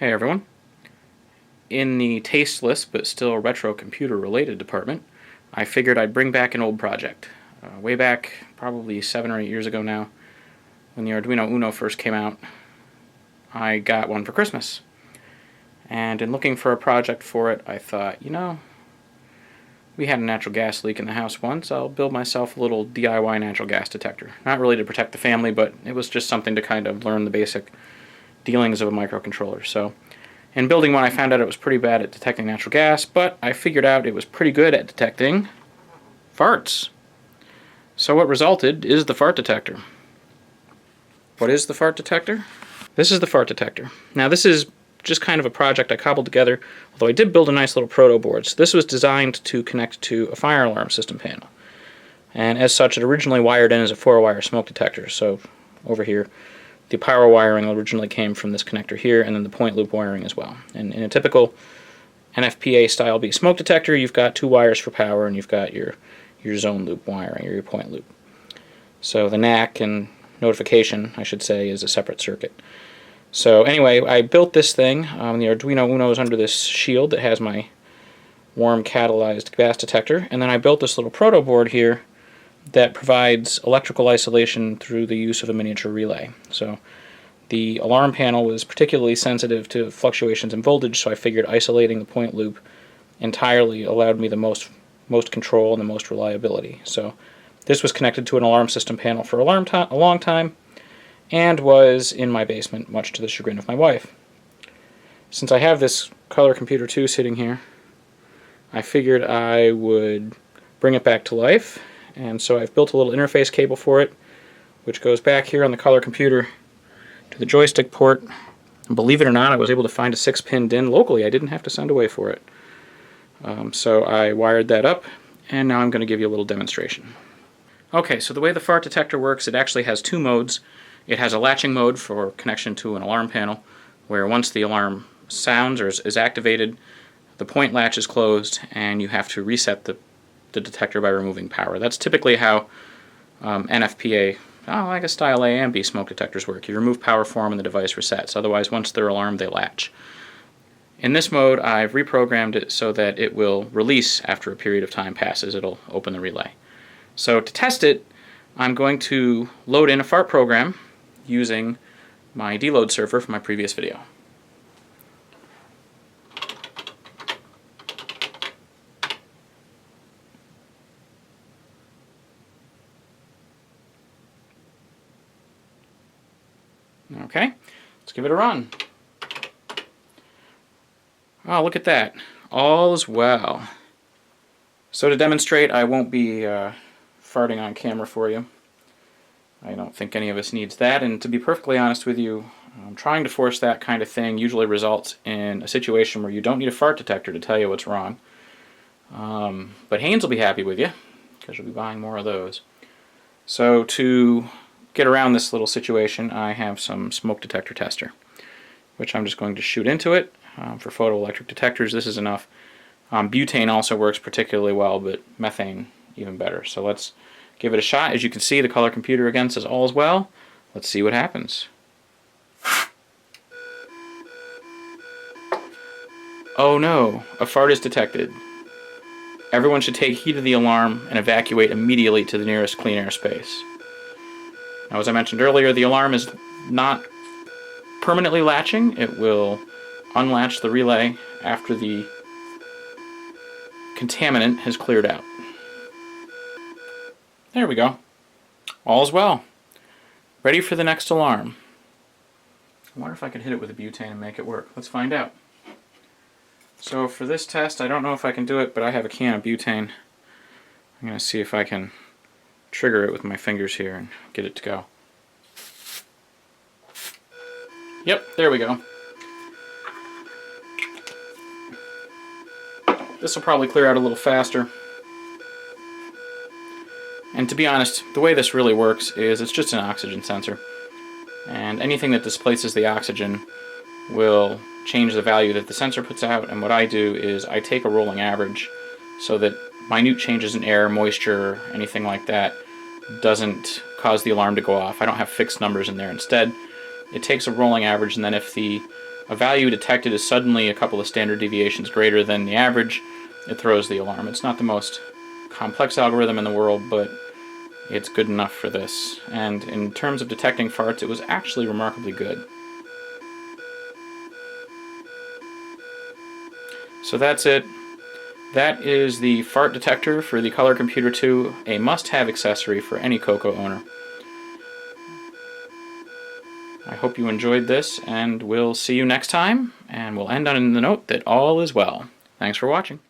Hey everyone. In the tasteless but still retro computer related department, I figured I'd bring back an old project. Way back, probably 7 or 8 years ago now, when the Arduino Uno first came out, I got one for Christmas. And in looking for a project for it, I thought, we had a natural gas leak in the house once. I'll build myself a little DIY natural gas detector. Not really to protect the family, but it was just something to kind of learn the basic dealings of a microcontroller. So, in building one, I found out it was pretty bad at detecting natural gas, but I figured out it was pretty good at detecting farts. So what resulted is the fart detector. What is the fart detector? This is the fart detector. Now this is just kind of a project I cobbled together, although I did build a nice little proto board. So this was designed to connect to a fire alarm system panel. And as such, it originally wired in as a 4-wire smoke detector. So over here, the power wiring originally came from this connector here, and then the point loop wiring as well. And in a typical NFPA style B smoke detector, you've got 2 wires for power, and you've got your zone loop wiring, or your point loop. So the NAC and notification, I should say, is a separate circuit. So anyway, I built this thing. The Arduino Uno is under this shield that has my warm catalyzed gas detector, and then I built this little proto board here that provides electrical isolation through the use of a miniature relay. So the alarm panel was particularly sensitive to fluctuations in voltage, so I figured isolating the point loop entirely allowed me the most control and the most reliability. So this was connected to an alarm system panel for a long time, and was in my basement, much to the chagrin of my wife. Since I have this color computer 2 sitting here, I figured I would bring it back to life. And so I've built a little interface cable for it, which goes back here on the color computer to the joystick port. And believe it or not, I was able to find a 6-pin DIN locally. I didn't have to send away for it. So I wired that up, and now I'm going to give you a little demonstration. Okay, so the way the fart detector works, it actually has 2 modes. It has a latching mode for connection to an alarm panel, where once the alarm sounds or is activated, the point latch is closed, and you have to reset the detector by removing power. That's typically how NFPA, I guess style A and B smoke detectors work. You remove power for them and the device resets. Otherwise, once they're alarmed, they latch. In this mode, I've reprogrammed it so that it will release after a period of time passes. It'll open the relay. So to test it, I'm going to load in a fart program using my deload server from my previous video. Okay, let's give it a run. Oh, look at that. All is well. So to demonstrate, I won't be farting on camera for you. I don't think any of us needs that, and to be perfectly honest with you, trying to force that kind of thing usually results in a situation where you don't need a fart detector to tell you what's wrong. But Haynes will be happy with you, because you'll be buying more of those. So to get around this little situation, I have some smoke detector tester, which I'm just going to shoot into it. For photoelectric detectors, this is enough. Butane also works particularly well, but methane even better. So let's give it a shot. As you can see, the color computer again says all is well. Let's see what happens. Oh no, a fart is detected. Everyone should take heed of the alarm and evacuate immediately to the nearest clean air space. Now, as I mentioned earlier, the alarm is not permanently latching. It will unlatch the relay after the contaminant has cleared out. There we go. All's well. Ready for the next alarm. I wonder if I could hit it with a butane and make it work. Let's find out. So for this test, I don't know if I can do it, but I have a can of butane. I'm going to see if I can trigger it with my fingers here and get it to go. Yep, there we go. This will probably clear out a little faster. And to be honest, the way this really works is it's just an oxygen sensor. And anything that displaces the oxygen will change the value that the sensor puts out, and what I do is I take a rolling average so that minute changes in air, moisture, anything like that doesn't cause the alarm to go off. I don't have fixed numbers in there. Instead, it takes a rolling average, and then if the a value detected is suddenly a couple of standard deviations greater than the average, it throws the alarm. It's not the most complex algorithm in the world, but it's good enough for this. And in terms of detecting farts, it was actually remarkably good. So that's it. That is the fart detector for the Color Computer 2, a must-have accessory for any Coco owner. I hope you enjoyed this, and we'll see you next time, and we'll end on the note that all is well. Thanks for watching.